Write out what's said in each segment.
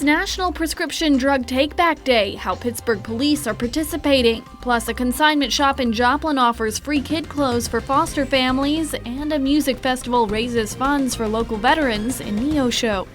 National Prescription Drug Take-Back Day, how Pittsburgh police are participating. Plus, a consignment shop in Joplin offers free kid clothes for foster families, and a music festival raises funds for local veterans in Neo Show.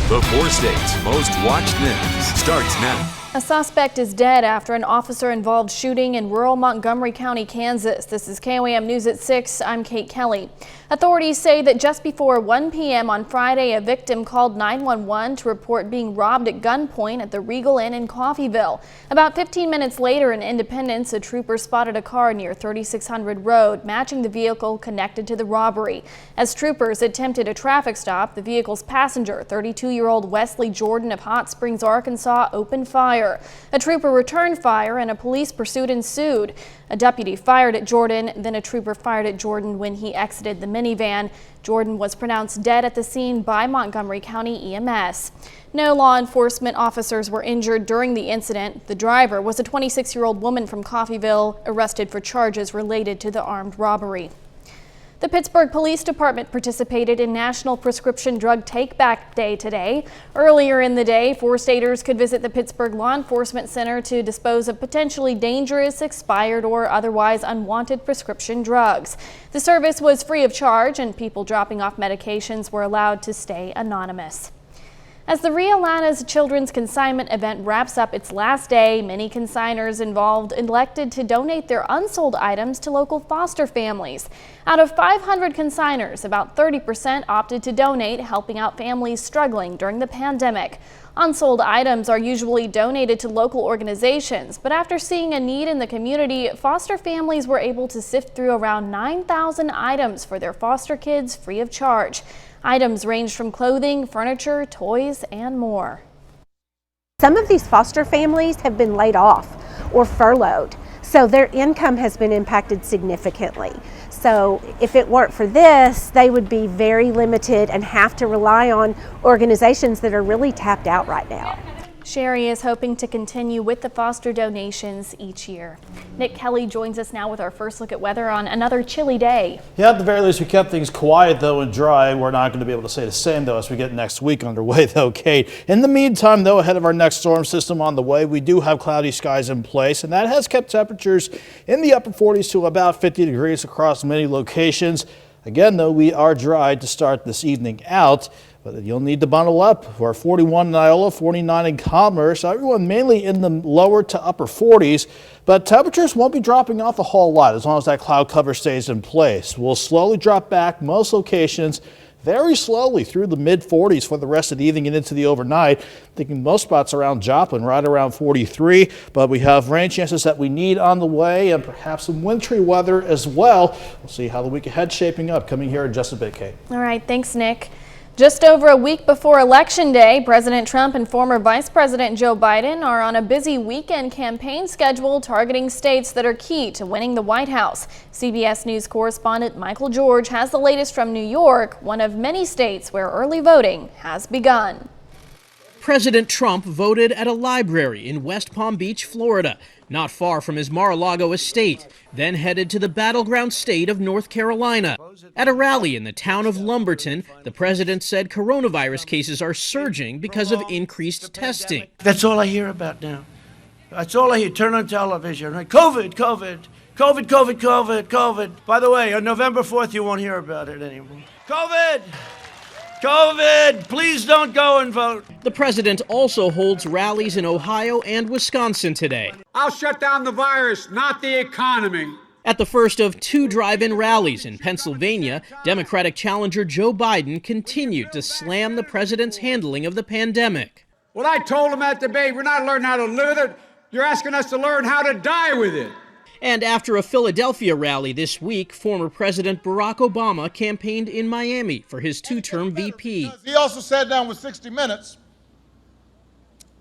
The 4 states' most watched news starts now. A suspect is dead after an officer-involved shooting in rural Montgomery County, Kansas. This is KOAM News at 6. I'm Kate Kelly. Authorities say that just before 1 p.m. on Friday, a victim called 911 to report being robbed at gunpoint at the Regal Inn in Coffeyville. About 15 minutes later in Independence, a trooper spotted a car near 3600 Road, matching the vehicle connected to the robbery. As troopers attempted a traffic stop, the vehicle's passenger, 32-year-old Wesley Jordan of Hot Springs, Arkansas, opened fire. A trooper returned fire and a police pursuit ensued. A deputy fired at Jordan, then a trooper fired at Jordan when he exited the minivan. Jordan was pronounced dead at the scene by Montgomery County EMS. No law enforcement officers were injured during the incident. The driver was a 26-year-old woman from Coffeyville, arrested for charges related to the armed robbery. The Pittsburgh Police Department participated in National Prescription Drug Take-Back Day today. Earlier in the day, 4-staters could visit the Pittsburgh Law Enforcement Center to dispose of potentially dangerous, expired, or otherwise unwanted prescription drugs. The service was free of charge, and people dropping off medications were allowed to stay anonymous. As the Rialanas Children's Consignment event wraps up its last day, many consigners involved elected to donate their unsold items to local foster families. Out of 500 consigners, about 30% opted to donate, helping out families struggling during the pandemic. Unsold items are usually donated to local organizations, but after seeing a need in the community, foster families were able to sift through around 9,000 items for their foster kids free of charge. Items range from clothing, furniture, toys, and more. Some of these foster families have been laid off or furloughed, so their income has been impacted significantly. So if it weren't for this, they would be very limited and have to rely on organizations that are really tapped out right now. Sherry is hoping to continue with the foster donations each year. Nick Kelly joins us now with our first look at weather on another chilly day. Yeah, at the very least, we kept things quiet, though, and dry. We're not going to be able to say the same, though, as we get next week underway, though, Kate. In the meantime, though, ahead of our next storm system on the way, we do have cloudy skies in place, and that has kept temperatures in the upper 40s to about 50 degrees across many locations. Again, though, we are dry to start this evening out. But you'll need to bundle up. We're 41 in Iola, 49 in Commerce. Everyone mainly in the lower to upper 40s. But temperatures won't be dropping off a whole lot as long as that cloud cover stays in place. We'll slowly drop back most locations very slowly through the mid 40s for the rest of the evening and into the overnight. Thinking most spots around Joplin right around 43. But we have rain chances that we need on the way and perhaps some wintry weather as well. We'll see how the week ahead shaping up coming here in just a bit, Kate. All right, thanks, Nick. Just over a week before Election Day, President Trump and former Vice President Joe Biden are on a busy weekend campaign schedule targeting states that are key to winning the White House. CBS News correspondent Michael George has the latest from New York, one of many states where early voting has begun. President Trump voted at a library in West Palm Beach, Florida, not far from his Mar-a-Lago estate, then headed to the battleground state of North Carolina. At a rally in the town of Lumberton, the president said coronavirus cases are surging because of increased testing. That's all I hear about now. That's all I hear. Turn on television. COVID, COVID, COVID, COVID, COVID, COVID. By the way, on November 4th, you won't hear about it anymore. COVID! COVID! Please don't go and vote. The president also holds rallies in Ohio and Wisconsin today. I'll shut down the virus, not the economy. At the first of 2 drive-in rallies in Pennsylvania, Democratic challenger Joe Biden continued to slam the president's handling of the pandemic. What I told him at the debate, we're not learning how to live with it. You're asking us to learn how to die with it. And after a Philadelphia rally this week, former President Barack Obama campaigned in Miami for his 2-term VP. He also sat down with 60 Minutes.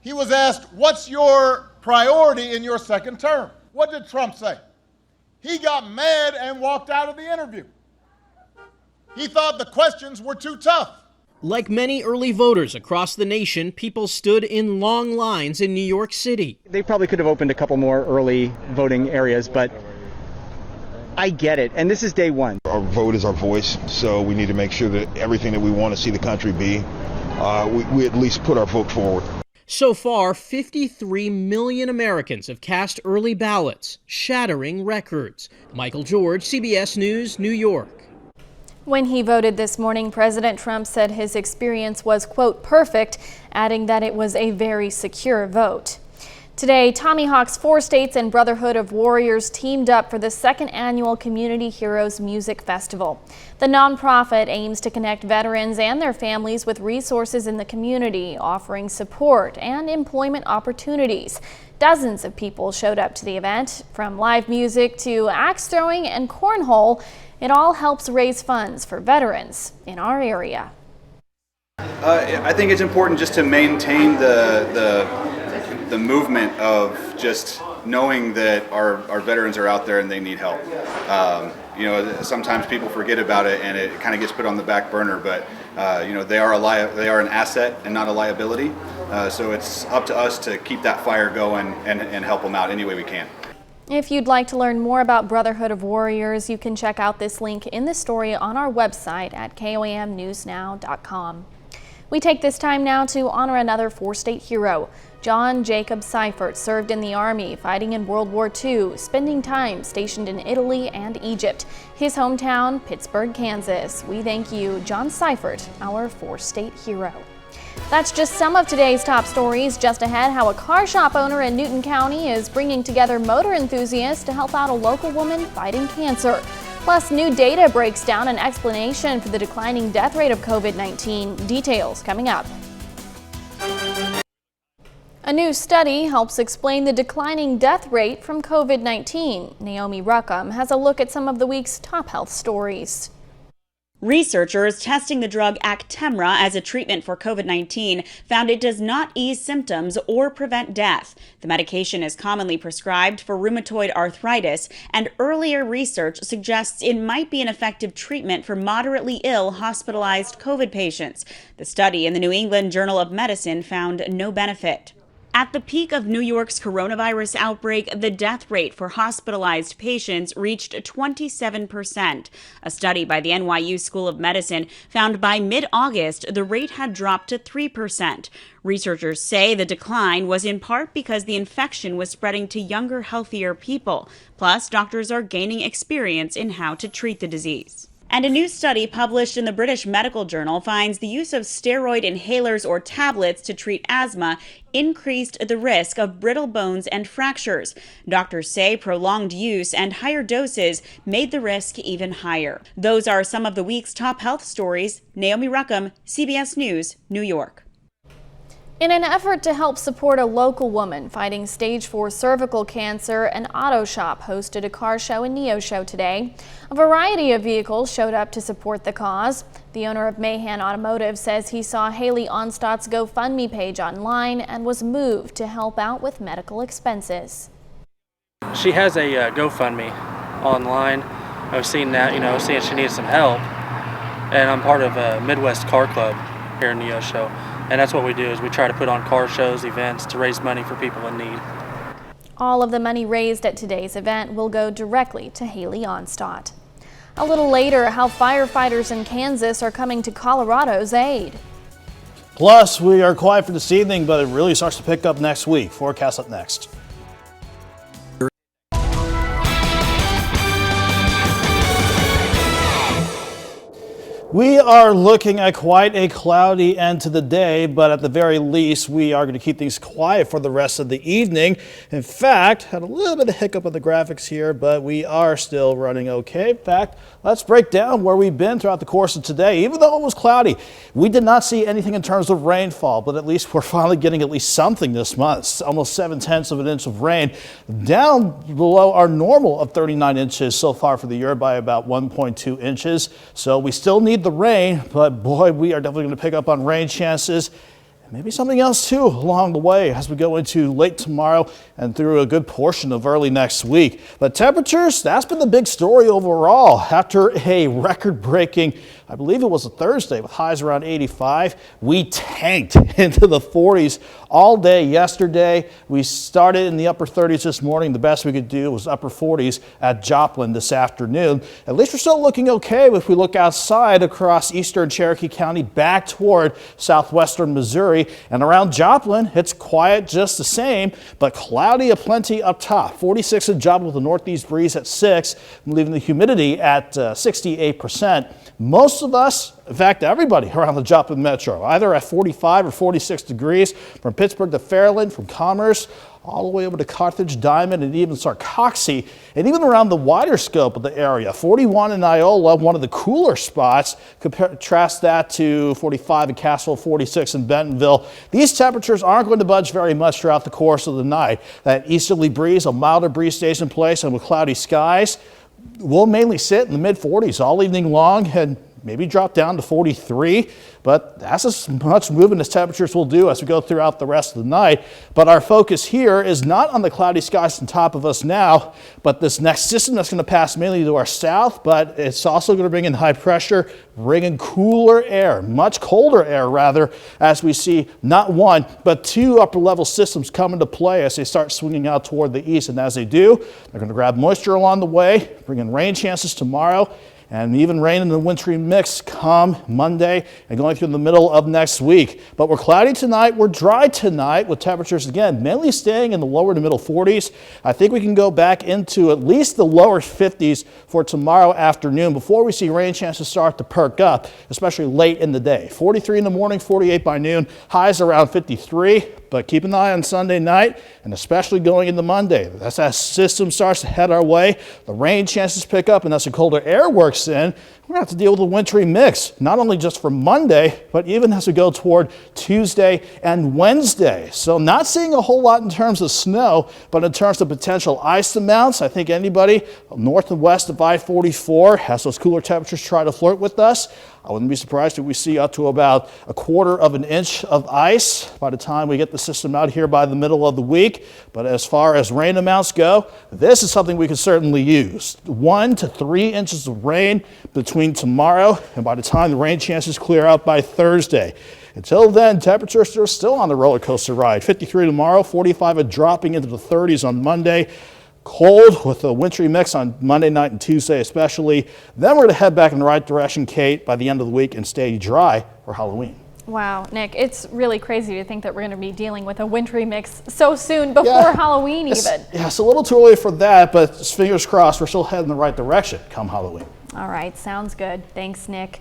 He was asked, what's your priority in your second term? What did Trump say? He got mad and walked out of the interview. He thought the questions were too tough. Like many early voters across the nation, people stood in long lines in New York City. They probably could have opened a couple more early voting areas, but I get it. And this is day one. Our vote is our voice, so we need to make sure that everything that we want to see the country be, we at least put our vote forward. So far, 53 million Americans have cast early ballots, shattering records. Michael George, CBS News, New York. When he voted this morning, President Trump said his experience was, quote, perfect, adding that it was a very secure vote. Today, Tommy Hawk's 4 States and Brotherhood of Warriors teamed up for the 2nd annual Community Heroes Music Festival. The nonprofit aims to connect veterans and their families with resources in the community, offering support and employment opportunities. Dozens of people showed up to the event, from live music to axe throwing and cornhole. It all helps raise funds for veterans in our area. I think it's important just to maintain the movement of just knowing that our veterans are out there and they need help. Sometimes people forget about it and it kind of gets put on the back burner, but they are an asset and not a liability. So it's up to us to keep that fire going and help them out any way we can. If you'd like to learn more about Brotherhood of Warriors, you can check out this link in the story on our website at KOAMnewsnow.com. We take this time now to honor another 4-state hero. John Jacob Seifert served in the Army, fighting in World War II, spending time stationed in Italy and Egypt. His hometown, Pittsburgh, Kansas. We thank you, John Seifert, our 4-state hero. That's just some of today's top stories. Just ahead, how a car shop owner in Newton County is bringing together motor enthusiasts to help out a local woman fighting cancer. Plus, new data breaks down an explanation for the declining death rate of COVID-19. Details coming up. A new study helps explain the declining death rate from COVID-19. Naomi Ruckham has a look at some of the week's top health stories. Researchers testing the drug Actemra as a treatment for COVID-19 found it does not ease symptoms or prevent death. The medication is commonly prescribed for rheumatoid arthritis, and earlier research suggests it might be an effective treatment for moderately ill hospitalized COVID patients. The study in the New England Journal of Medicine found no benefit. At the peak of New York's coronavirus outbreak, the death rate for hospitalized patients reached 27%. A study by the NYU School of Medicine found by mid-August the rate had dropped to 3%. Researchers say the decline was in part because the infection was spreading to younger, healthier people. Plus, doctors are gaining experience in how to treat the disease. And a new study published in the British Medical Journal finds the use of steroid inhalers or tablets to treat asthma increased the risk of brittle bones and fractures. Doctors say prolonged use and higher doses made the risk even higher. Those are some of the week's top health stories. Naomi Ruckham, CBS News, New York. In an effort to help support a local woman fighting stage 4 cervical cancer, an auto shop hosted a car show and Neo Show today. A variety of vehicles showed up to support the cause. The owner of Mahan Automotive says he saw Haley Onstott's GoFundMe page online and was moved to help out with medical expenses. She has a GoFundMe online. I was seeing that, seeing she needed some help. And I'm part of a Midwest Car Club here in Neo Show. And that's what we do, is we try to put on car shows, events to raise money for people in need. All of the money raised at today's event will go directly to Haley Onstott. A little later, how firefighters in Kansas are coming to Colorado's aid. Plus, we are quiet for this evening, but it really starts to pick up next week. Forecast up next. We are looking at quite a cloudy end to the day, but at the very least, we are going to keep things quiet for the rest of the evening. In fact, had a little bit of hiccup on the graphics here, but we are still running okay. In fact, let's break down where we've been throughout the course of today. Even though it was cloudy, we did not see anything in terms of rainfall, but at least we're finally getting at least something this month. Almost 7/10 of an inch of rain, down below our normal of 39 inches so far for the year by about 1.2 inches. So we still need the rain, but boy, we are definitely going to pick up on rain chances. And maybe something else too along the way as we go into late tomorrow and through a good portion of early next week. But temperatures, that's been the big story overall. After a record-breaking I believe it was a Thursday with highs around 85. We tanked into the 40s all day yesterday. We started in the upper 30s this morning. The best we could do was upper 40s at Joplin this afternoon. At least we're still looking okay if we look outside across eastern Cherokee County back toward southwestern Missouri. And around Joplin, it's quiet just the same, but cloudy aplenty up top. 46 in Joplin with a northeast breeze at 6, leaving the humidity at 68%. Most of us, in fact, everybody around the Joplin Metro, either at 45 or 46 degrees, from Pittsburgh to Fairland, from Commerce, all the way over to Carthage, Diamond, and even Sarcoxie, and even around the wider scope of the area. 41 in Iola, one of the cooler spots. Contrast that to 45 in Cassville, 46 in Bentonville. These temperatures aren't going to budge very much throughout the course of the night. That easterly breeze, a milder breeze stays in place, and with cloudy skies, we'll mainly sit in the mid-40s all evening long and maybe drop down to 43, but that's as much moving as temperatures will do as we go throughout the rest of the night. But our focus here is not on the cloudy skies on top of us now, but this next system that's going to pass mainly to our south, but it's also going to bring in high pressure, bring in cooler air, much colder air rather, as we see not one, but two upper level systems come into play as they start swinging out toward the east. And as they do, they're going to grab moisture along the way, bring in rain chances tomorrow, and even rain in the wintry mix come Monday and going through the middle of next week. But we're cloudy tonight, we're dry tonight with temperatures again mainly staying in the lower to middle 40s. I think we can go back into at least the lower 50s for tomorrow afternoon before we see rain chances start to perk up, especially late in the day. 43 in the morning, 48 by noon, highs around 53. But keep an eye on Sunday night and especially going into Monday. As that system starts to head our way, the rain chances pick up, and as the colder air works in, we're going to have to deal with a wintry mix, not only just for Monday, but even as we go toward Tuesday and Wednesday. So not seeing a whole lot in terms of snow, but in terms of potential ice amounts, I think anybody north and west of I-44 has those cooler temperatures try to flirt with us. I wouldn't be surprised if we see up to about 1/4 of an inch of ice by the time we get the system out here by the middle of the week. But as far as rain amounts go, this is something we can certainly use. 1 to 3 inches of rain between tomorrow and by the time the rain chances clear out by Thursday. Until then, temperatures are still on the roller coaster ride. 53 tomorrow, 45 dropping into the 30s on Monday. Cold with a wintry mix on Monday night and Tuesday especially. Then we're going to head back in the right direction, Kate, by the end of the week and stay dry for Halloween. Wow, Nick, it's really crazy to think that we're going to be dealing with a wintry mix so soon before Halloween even. Yeah, it's a little too early for that, but fingers crossed we're still heading in the right direction come Halloween. All right, sounds good. Thanks, Nick.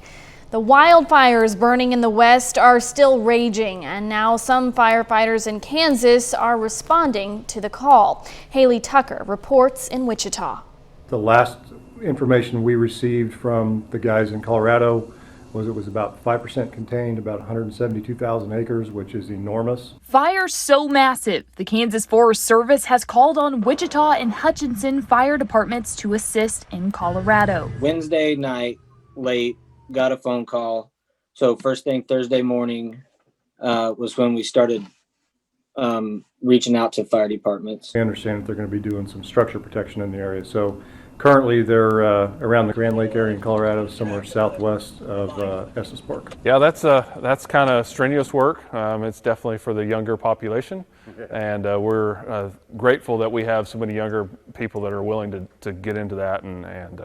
The wildfires burning in the West are still raging, and now some firefighters in Kansas are responding to the call. Haley Tucker reports in Wichita. The last information we received from the guys in Colorado was it was about 5% contained, about 172,000 acres, which is enormous. Fire so massive, the Kansas Forest Service has called on Wichita and Hutchinson fire departments to assist in Colorado. Wednesday night, late, got a phone call. So first thing Thursday morning was when we started reaching out to fire departments. I understand that they're going to be doing some structure protection in the area. So currently they're around the Grand Lake area in Colorado, somewhere southwest of Estes Park. Yeah, that's kind of strenuous work. It's definitely for the younger population. Okay. And we're grateful that we have so many younger people that are willing to get into that and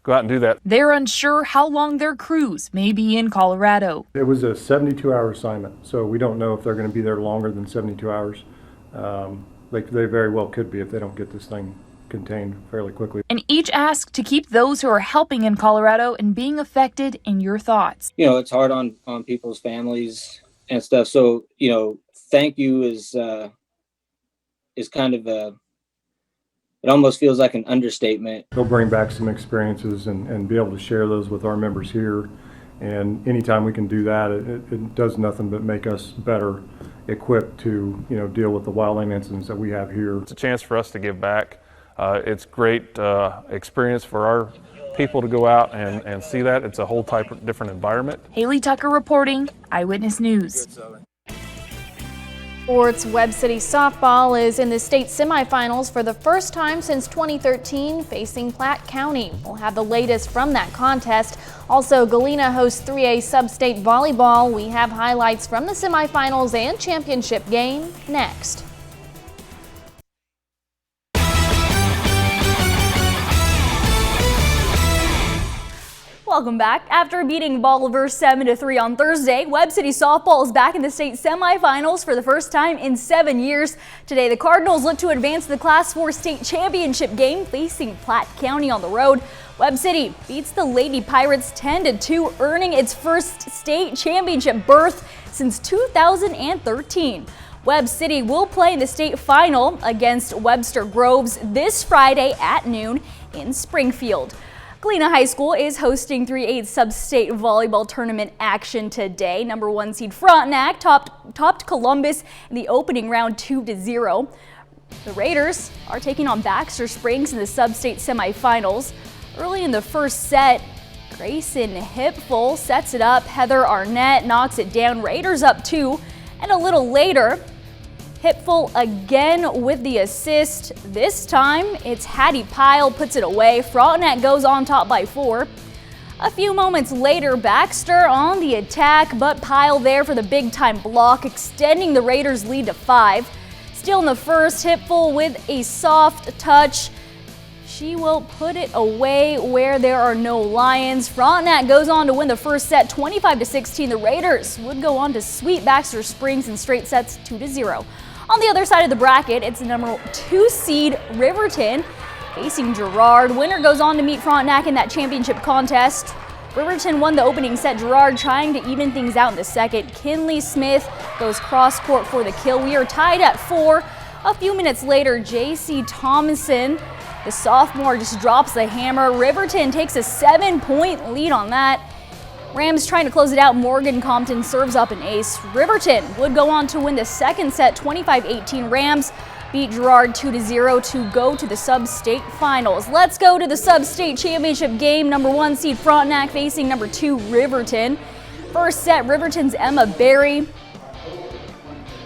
go out and do that. They're unsure how long their crews may be in Colorado. It was a 72-hour assignment, so we don't know if they're going to be there longer than 72 hours. They very well could be if they don't get this thing contained fairly quickly. And each ask to keep those who are helping in Colorado and being affected in your thoughts. You know, it's hard on people's families and stuff. So, you know, thank you is kind of it almost feels like an understatement. They'll bring back some experiences and be able to share those with our members here. And anytime we can do that, it does nothing but make us better equipped to, you know, deal with the wildland incidents that we have here. It's a chance for us to give back. It's great experience for our people to go out and see that. It's a whole type of different environment. Haley Tucker reporting, Eyewitness News. Sports. Webb City softball is in the state semifinals for the first time since 2013, facing Platte County. We'll have the latest from that contest. Also, Galena hosts 3A sub-state volleyball. We have highlights from the semifinals and championship game next. Welcome back. After beating Bolivar 7-3 on Thursday, Webb City softball is back in the state semifinals for the first time in 7 years. Today, the Cardinals look to advance to the Class 4 state championship game, facing Platte County on the road. Webb City beats the Lady Pirates 10-2, earning its first state championship berth since 2013. Webb City will play in the state final against Webster Groves this Friday at noon in Springfield. Galena High School is hosting 3A sub-state volleyball tournament action today. Number 1 seed Frontenac topped Columbus in the opening round 2-0. The Raiders are taking on Baxter Springs in the sub-state semifinals. Early in the first set, Grayson Hipful sets it up. Heather Arnett knocks it down. Raiders up 2, and a little later, Hipful again with the assist. This time, it's Hattie Pyle puts it away. Frontenac goes on top by 4. A few moments later, Baxter on the attack, but Pyle there for the big-time block, extending the Raiders' lead to 5. Still in the first, Hipful with a soft touch. She will put it away where there are no Lions. Frontenac goes on to win the first set 25-16. The Raiders would go on to sweep Baxter Springs in straight sets 2-0. On the other side of the bracket, it's the number 2 seed Riverton facing Girard. Winner goes on to meet Frontenac in that championship contest. Riverton won the opening set. Girard trying to even things out in the second. Kinley Smith goes cross court for the kill. We are tied at 4. A few minutes later, J.C. Thomason, the sophomore, just drops the hammer. Riverton takes a 7-point lead on that. Rams trying to close it out. Morgan Compton serves up an ace. Riverton would go on to win the second set 25-18. Rams beat Girard 2-0 to go to the sub-state finals. Let's go to the sub-state championship game. Number 1 seed Frontenac facing number 2 Riverton. First set, Riverton's Emma Berry.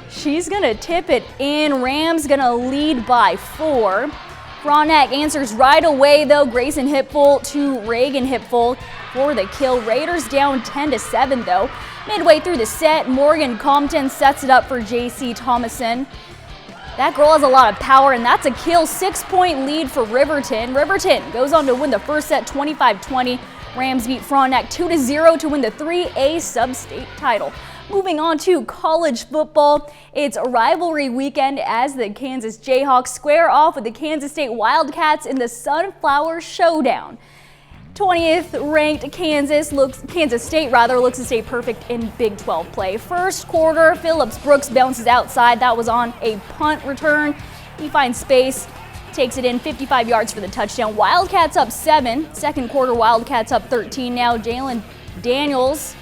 She's gonna tip it in. Rams gonna lead by 4. Frontenac answers right away though. Grayson Hipful to Reagan Hipful for the kill. Raiders down 10-7 though. Midway through the set, Morgan Compton sets it up for J.C. Thomason. That girl has a lot of power, and that's a kill. 6-point lead for Riverton. Riverton goes on to win the first set 25-20. Rams beat Frontenac 2-0 to win the 3A sub-state title. Moving on to college football, it's a rivalry weekend as the Kansas Jayhawks square off with the Kansas State Wildcats in the Sunflower Showdown. 20th ranked Kansas State looks to stay perfect in Big 12 play. First quarter, Phillips Brooks bounces outside. That was on a punt return. He finds space, takes it in 55 yards for the touchdown. Wildcats up 7. Second quarter, Wildcats up 13 now. Jalen Daniels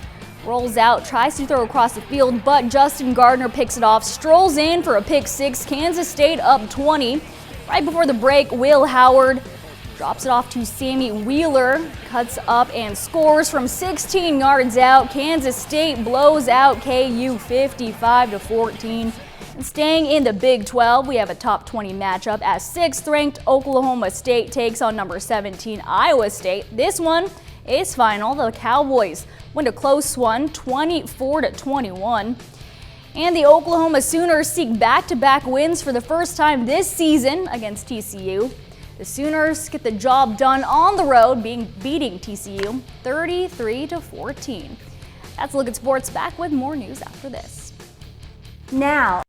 rolls out, tries to throw across the field, but Justin Gardner picks it off, strolls in for a pick 6. Kansas State up 20. Right before the break, Will Howard drops it off to Sammy Wheeler, cuts up and scores from 16 yards out. Kansas State blows out KU 55-14. And staying in the Big 12, we have a top 20 matchup as 6th ranked Oklahoma State takes on number 17 Iowa State. This one is final. The Cowboys win a close one, 24-21. And the Oklahoma Sooners seek back-to-back wins for the first time this season against TCU. The Sooners get the job done on the road, beating TCU 33-14. That's a look at sports. Back with more news after this. Now,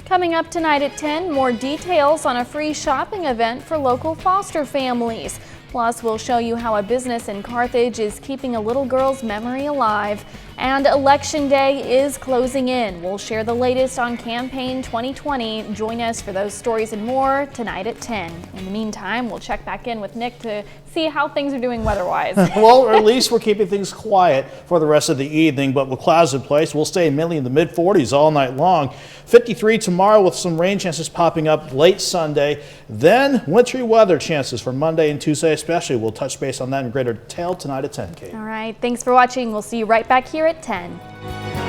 coming up tonight at 10, more details on a free shopping event for local foster families. Plus, we'll show you how a business in Carthage is keeping a little girl's memory alive. And Election Day is closing in. We'll share the latest on Campaign 2020. Join us for those stories and more tonight at 10. In the meantime, we'll check back in with Nick to see how things are doing weather-wise. Well, or at least we're keeping things quiet for the rest of the evening, but with clouds in place, we'll stay mainly in the mid-40s all night long. 53 tomorrow with some rain chances popping up late Sunday. Then wintry weather chances for Monday and Tuesday especially. We'll touch base on that in greater detail tonight at 10, Kate. All right, thanks for watching. We'll see you right back here at 10.